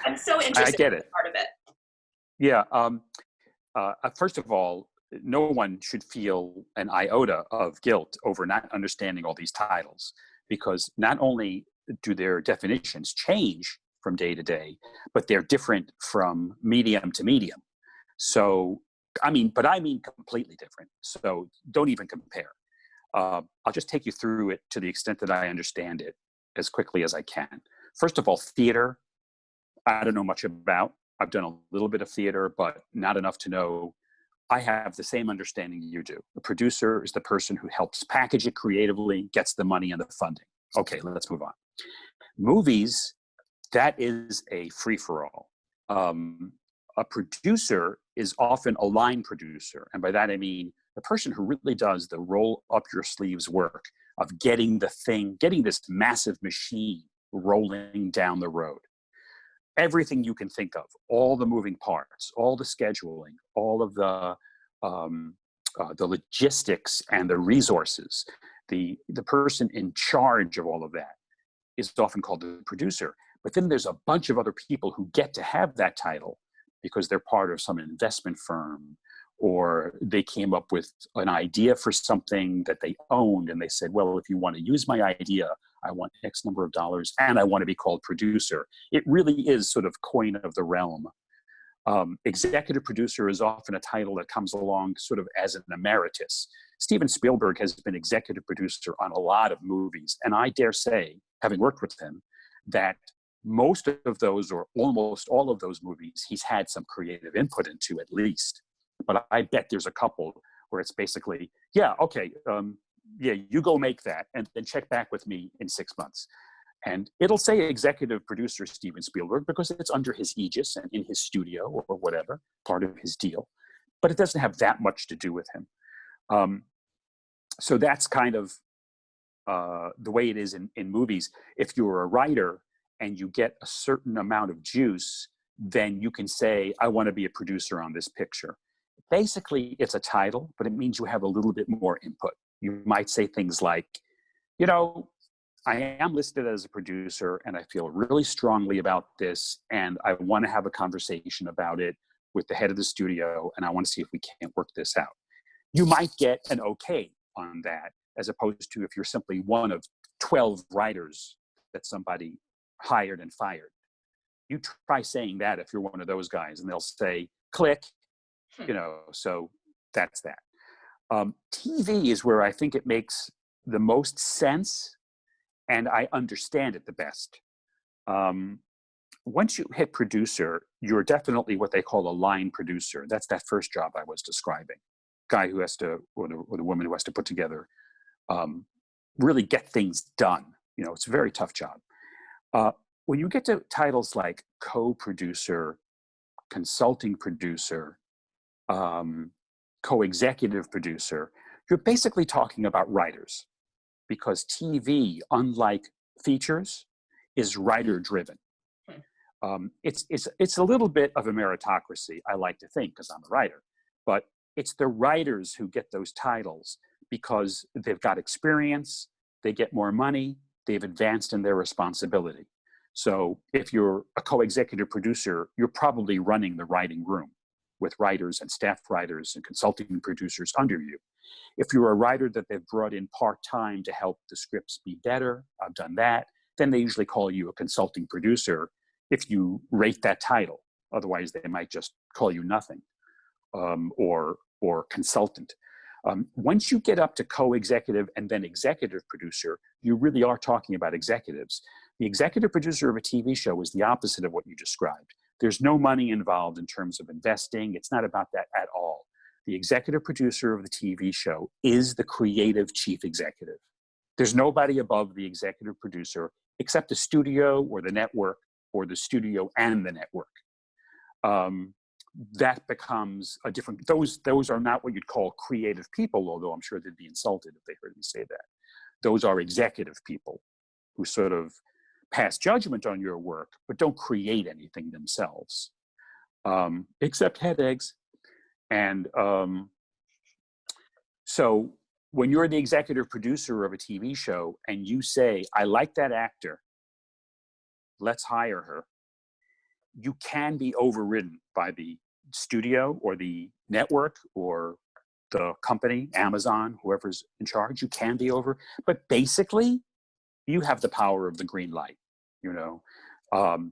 I'm so interested in this part of it. Yeah. First of all, no one should feel an iota of guilt over not understanding all these titles, because not only do their definitions change from day to day, but they're different from medium to medium. So, I mean completely different. So don't even compare. I'll just take you through it to the extent that I understand it as quickly as I can. First of all, theater, I don't know much about. I've done a little bit of theater, but not enough to know. I have the same understanding you do. The producer is the person who helps package it creatively, gets the money and the funding. Okay, let's move on. Movies, that is a free-for-all. A producer is often a line producer. And by that, I mean the person who really does the roll up your sleeves work of getting this massive machine rolling down the road. Everything you can think of, all the moving parts, all the scheduling, all of the logistics and the resources, the person in charge of all of that is often called the producer. But then there's a bunch of other people who get to have that title because they're part of some investment firm, or they came up with an idea for something that they owned, and they said, well, if you want to use my idea, I want X number of dollars, and I want to be called producer. It really is sort of coin of the realm. Executive producer is often a title that comes along sort of as an emeritus. Steven Spielberg has been executive producer on a lot of movies, and I dare say, having worked with him, that most of those, or almost all of those movies, he's had some creative input into at least. But I bet there's a couple where it's basically, you go make that and then check back with me in 6 months. And it'll say executive producer Steven Spielberg because it's under his aegis and in his studio or whatever, part of his deal. But it doesn't have that much to do with him. So that's kind of the way it is in movies. If you're a writer and you get a certain amount of juice, then you can say, I want to be a producer on this picture. Basically, it's a title, but it means you have a little bit more input. You might say things like, you know, I am listed as a producer and I feel really strongly about this, and I want to have a conversation about it with the head of the studio, and I want to see if we can't work this out. You might get an okay on that, as opposed to if you're simply one of 12 writers that somebody hired and fired. You try saying that if you're one of those guys, and they'll say, click, you know, so that's that. TV is where I think it makes the most sense, and I understand it the best. Once you hit producer, you're definitely what they call a line producer. That's that first job I was describing. Guy who has to, or the woman who has to put together, really get things done. You know, it's a very tough job. When you get to titles like co-producer, consulting producer, co-executive producer, you're basically talking about writers, because TV, unlike features, is writer-driven. It's a little bit of a meritocracy, I like to think, because I'm a writer, but it's the writers who get those titles because they've got experience, they get more money, they've advanced in their responsibility. So if you're a co-executive producer, you're probably running the writing room with writers and staff writers and consulting producers under you. If you're a writer that they've brought in part-time to help the scripts be better, I've done that, then they usually call you a consulting producer if you rate that title. Otherwise, they might just call you nothing, or consultant. Once you get up to co-executive and then executive producer, you really are talking about executives. The executive producer of a TV show is the opposite of what you described. There's no money involved in terms of investing. It's not about that at all. The executive producer of the TV show is the creative chief executive. There's nobody above the executive producer except the studio or the network, or the studio and the network. That becomes a different, those are not what you'd call creative people, although I'm sure they'd be insulted if they heard me say that. Those are executive people who sort of pass judgment on your work, but don't create anything themselves, except head eggs. And so when you're the executive producer of a TV show and you say, I like that actor, let's hire her, you can be overridden by the studio or the network or the company, Amazon, whoever's in charge. You can be over, but basically you have the power of the green light, you know?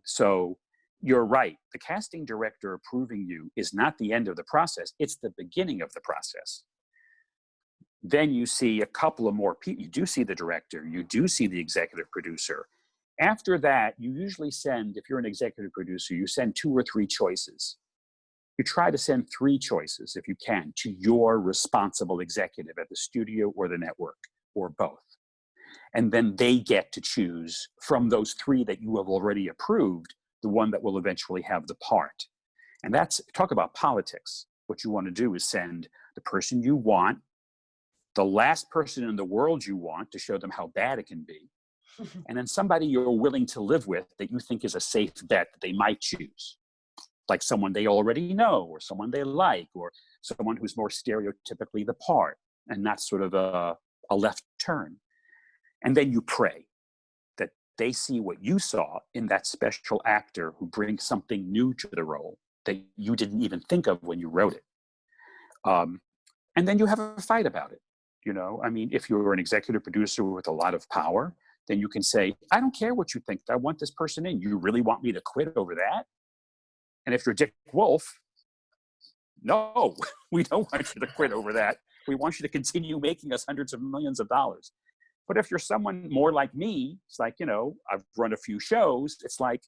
So you're right. The casting director approving you is not the end of the process. It's the beginning of the process. Then you see a couple of more people. You do see the director. You do see the executive producer. After that, you usually send, if you're an executive producer, you send 2 or 3 choices. You try to send 3 choices, if you can, to your responsible executive at the studio or the network, or both. And then they get to choose from those 3 that you have already approved, the one that will eventually have the part. And that's, talk about politics. What you want to do is send the person you want, the last person in the world you want, to show them how bad it can be, and then somebody you're willing to live with that you think is a safe bet that they might choose, like someone they already know, or someone they like, or someone who's more stereotypically the part and not sort of a left turn. And then you pray that they see what you saw in that special actor who brings something new to the role that you didn't even think of when you wrote it. And then you have a fight about it. You know, I mean, if you're an executive producer with a lot of power, then you can say, I don't care what you think. I want this person in. You really want me to quit over that? And if you're Dick Wolf, no, we don't want you to quit over that. We want you to continue making us hundreds of millions of dollars. But if you're someone more like me, it's like, you know, I've run a few shows. It's like,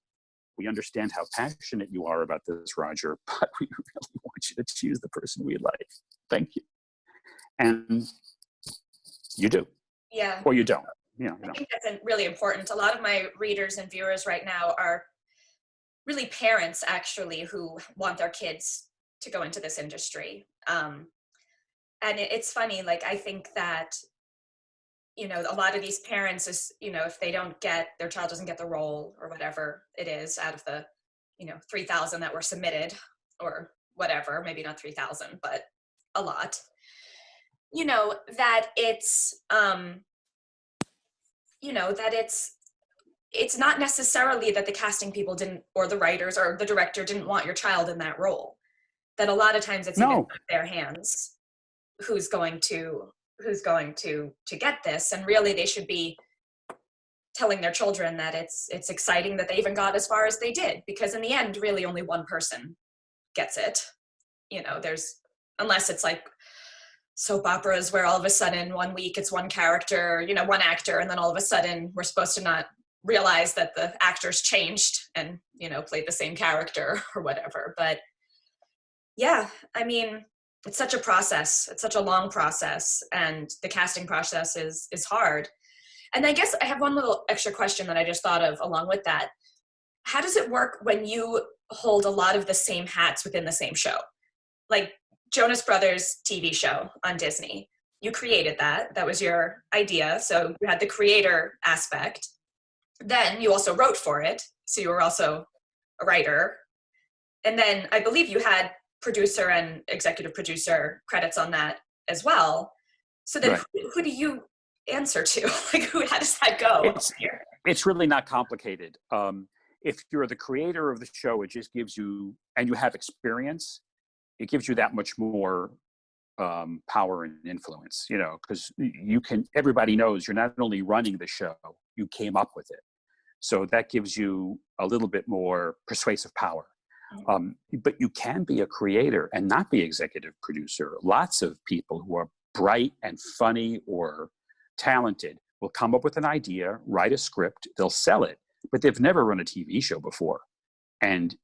we understand how passionate you are about this, Roger, but we really want you to choose the person we like. Thank you. And you do. Yeah. Or you don't. I think that's really important. A lot of my readers and viewers right now are really parents, actually, who want their kids to go into this industry. And it's funny, like, I think that, you know, a lot of these parents is, you know, if they don't get, their child doesn't get the role or whatever it is out of the, you know, 3,000 that were submitted or whatever, maybe not 3,000, but a lot, you know, that it's, you know, that it's not necessarily that the casting people didn't, or the writers or the director didn't want your child in that role. That a lot of times it's even out of their hands who's going to get this, and really they should be telling their children that it's exciting that they even got as far as they did, because in the end, really only one person gets it. You know, unless it's like soap operas where all of a sudden 1 week it's one character, you know, one actor, and then all of a sudden we're supposed to not realize that the actors changed and, you know, played the same character or whatever. But yeah, I mean, it's such a process. It's such a long process, and the casting process is hard. And I guess I have one little extra question that I just thought of along with that. How does it work when you hold a lot of the same hats within the same show? Like Jonas Brothers TV show on Disney. You created that. That was your idea. So you had the creator aspect. Then you also wrote for it. So you were also a writer. And then I believe you had producer and executive producer credits on that as well. So then Right. who do you answer to? Like, how does that go? It's really not complicated. If you're the creator of the show, it just gives you, and you have experience, it gives you that much more power and influence, you know, because everybody knows you're not only running the show, you came up with it. So that gives you a little bit more persuasive power. But you can be a creator and not be executive producer. Lots of people who are bright and funny or talented will come up with an idea, write a script, they'll sell it, but they've never run a TV show before. And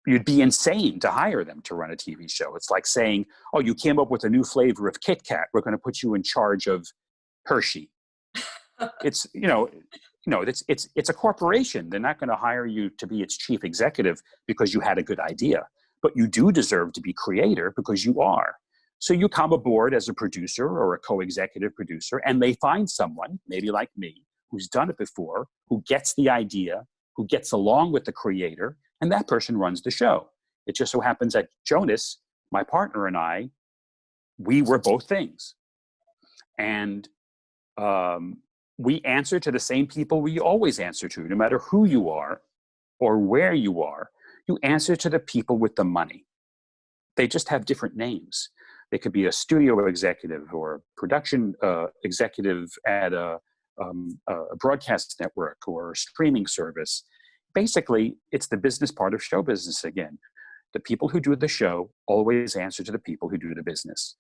you'd be insane to hire them to run a TV show. It's like saying, oh, you came up with a new flavor of Kit Kat, we're going to put you in charge of Hershey. It's, it's a corporation. They're not going to hire you to be its chief executive because you had a good idea, but you do deserve to be creator because you are. So you come aboard as a producer or a co-executive producer, and they find someone, maybe like me, who's done it before, who gets the idea, who gets along with the creator, and that person runs the show. It just so happens that Jonas, my partner, and I, we were both things. And we answer to the same people we always answer to, no matter who you are or where you are. You answer to the people with the money. They just have different names. They could be a studio executive or a production executive at a broadcast network or a streaming service. Basically, it's the business part of show business again. The people who do the show always answer to the people who do the business.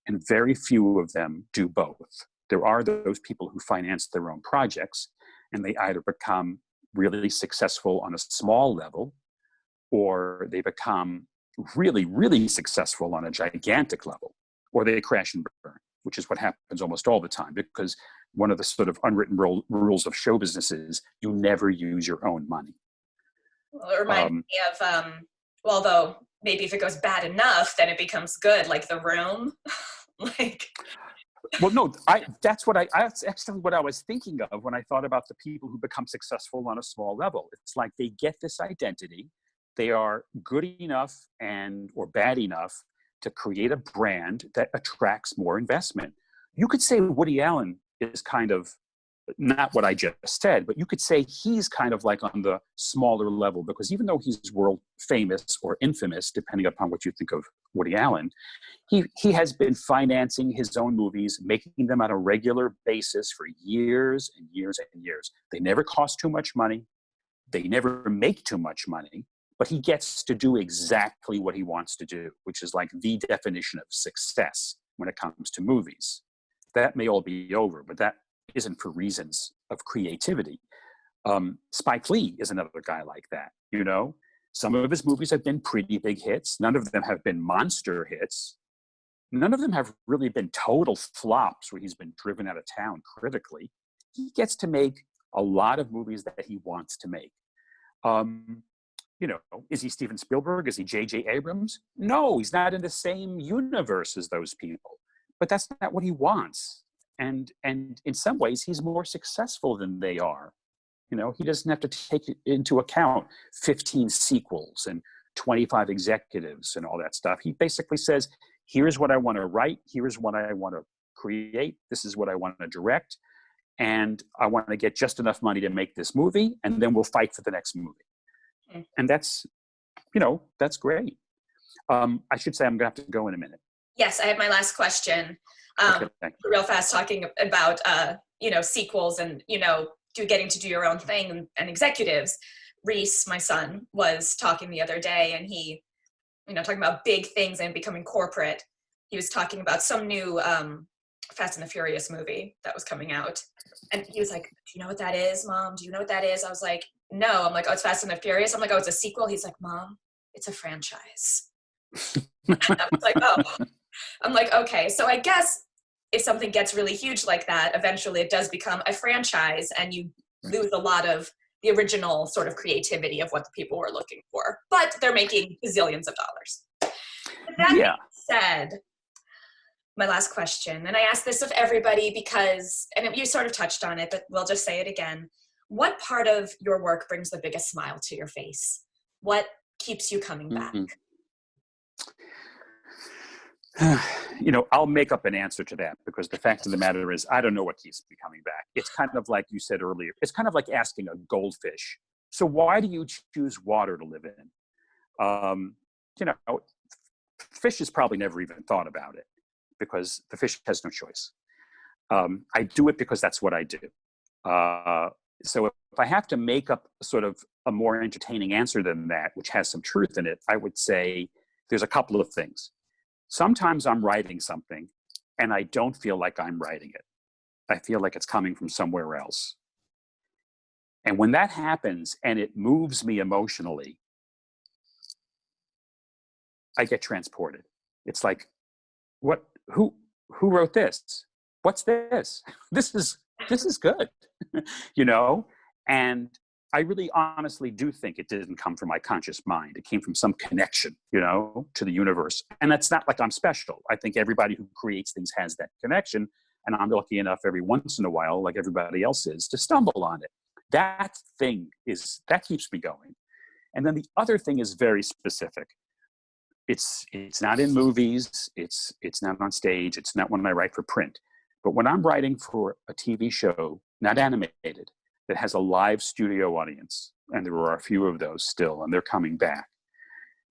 And very few of them do both. There are those people who finance their own projects, and they either become really successful on a small level, or they become really, really successful on a gigantic level, or they crash and burn, which is what happens almost all the time, because one of the sort of unwritten rules of show business is you never use your own money. Well, it reminds me of, although maybe if it goes bad enough, then it becomes good, like The Room. Well, no, that's actually what I was thinking of when I thought about the people who become successful on a small level. It's like they get this identity. They are good enough or bad enough to create a brand that attracts more investment. You could say Woody Allen is kind of not what I just said, but you could say he's kind of like on the smaller level, because even though he's world famous or infamous, depending upon what you think of Woody Allen, he has been financing his own movies, making them on a regular basis for years and years and years. They never cost too much money. They never make too much money, but he gets to do exactly what he wants to do, which is like the definition of success when it comes to movies. That may all be over, but that isn't for reasons of creativity. Spike Lee is another guy like that, you know? Some of his movies have been pretty big hits. None of them have been monster hits. None of them have really been total flops where he's been driven out of town critically. He gets to make a lot of movies that he wants to make. Is he Steven Spielberg? Is he J.J. Abrams? No, he's not in the same universe as those people. But that's not what he wants. And in some ways, he's more successful than they are. You know, he doesn't have to take into account 15 sequels and 25 executives and all that stuff. He basically says, here's what I want to write. Here's what I want to create. This is what I want to direct. And I want to get just enough money to make this movie. And then we'll fight for the next movie. And that's great. I should say I'm going to have to go in a minute. Yes, I have my last question. Okay, real fast, talking about, sequels and, getting to do your own thing and executives. Reese, my son, was talking the other day, and he, talking about big things and becoming corporate. he was talking about some new Fast and the Furious movie that was coming out. And he was like, do you know what that is, Mom? Do you know what that is? I was like, no. I'm like, oh, it's Fast and the Furious. I'm like, oh, it's a sequel. He's like, Mom, it's a franchise. And I was like, oh. I'm like, okay. So I guess if something gets really huge like that, eventually it does become a franchise and you lose a lot of the original sort of creativity of what the people were looking for. But they're making bazillions of dollars. With that being said, my last question, and I ask this of everybody because, and you sort of touched on it, but we'll just say it again. What part of your work brings the biggest smile to your face? What keeps you coming back? You know, I'll make up an answer to that because the fact of the matter is I don't know what keeps me coming back. It's kind of like you said earlier. It's kind of like asking a goldfish, so why do you choose water to live in? You know, fish has probably never even thought about it because the fish has no choice. I do it because that's what I do. So if I have to make up sort of a more entertaining answer than that, which has some truth in it, I would say there's a couple of things. Sometimes I'm writing something and I don't feel like I'm writing it. I feel like it's coming from somewhere else. And when that happens and it moves me emotionally, I get transported. It's like, what, who wrote this? What's this? This is good, you know? And I really honestly do think it didn't come from my conscious mind. It came from some connection, you know, to the universe. And that's not like I'm special. I think everybody who creates things has that connection. And I'm lucky enough every once in a while, like everybody else is, to stumble on it. That keeps me going. And then the other thing is very specific. It's not in movies. It's not on stage. It's not when I write for print. But when I'm writing for a TV show, not animated, that has a live studio audience, and there are a few of those still, and they're coming back.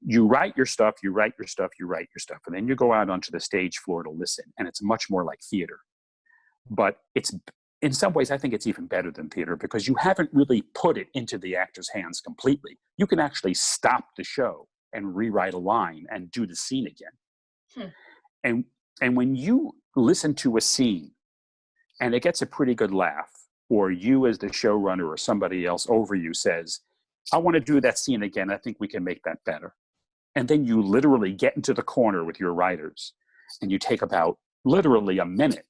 You write your stuff, and then you go out onto the stage floor to listen, and it's much more like theater. But it's, in some ways, I think it's even better than theater because you haven't really put it into the actor's hands completely. You can actually stop the show and rewrite a line and do the scene again. And when you listen to a scene and it gets a pretty good laugh, or you as the showrunner or somebody else over you says, I want to do that scene again. I think we can make that better. And then you literally get into the corner with your writers and you take about literally a minute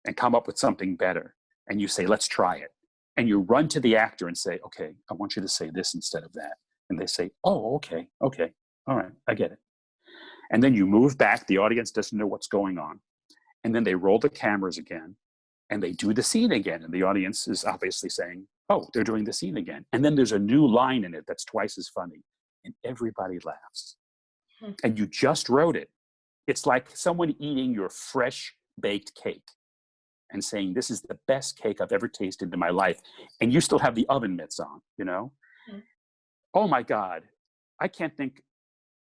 and come up with something better. And you say, let's try it. And you run to the actor and say, okay, I want you to say this instead of that. And they say, oh, okay. All right, I get it. And then you move back. The audience doesn't know what's going on. And then they roll the cameras again. And they do the scene again. And the audience is obviously saying, oh, they're doing the scene again. And then there's a new line in it that's twice as funny. And everybody laughs. And you just wrote it. It's like someone eating your fresh baked cake and saying, this is the best cake I've ever tasted in my life. And you still have the oven mitts on, you know? Oh my God. I can't think.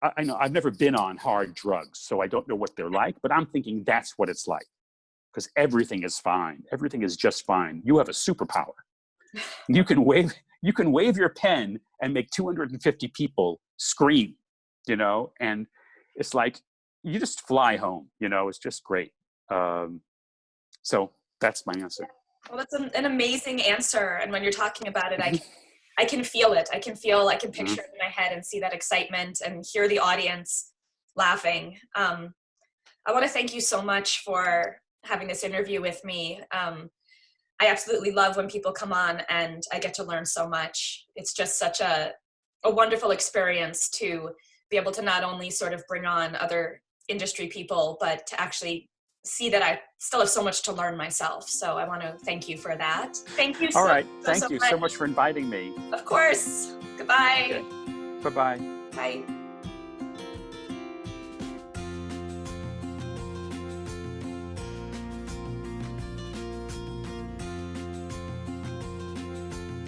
I know I've never been on hard drugs, so I don't know what they're like, but I'm thinking that's what it's like. Because everything is fine. Everything is just fine. You have a superpower. You can wave your pen and make 250 people scream, you know? And it's like, you just fly home, you know? It's just great. So that's my answer. Well, that's an amazing answer. And when you're talking about it, I can feel it. I can picture it in my head and see that excitement and hear the audience laughing. I want to thank you so much for having this interview with me. I absolutely love when people come on and I get to learn so much. It's just such a wonderful experience to be able to not only sort of bring on other industry people, but to actually see that I still have so much to learn myself. So I want to thank you for that. Thank you All right. Thank you so much for inviting me. Of course. Goodbye. Okay. Bye-bye. Bye.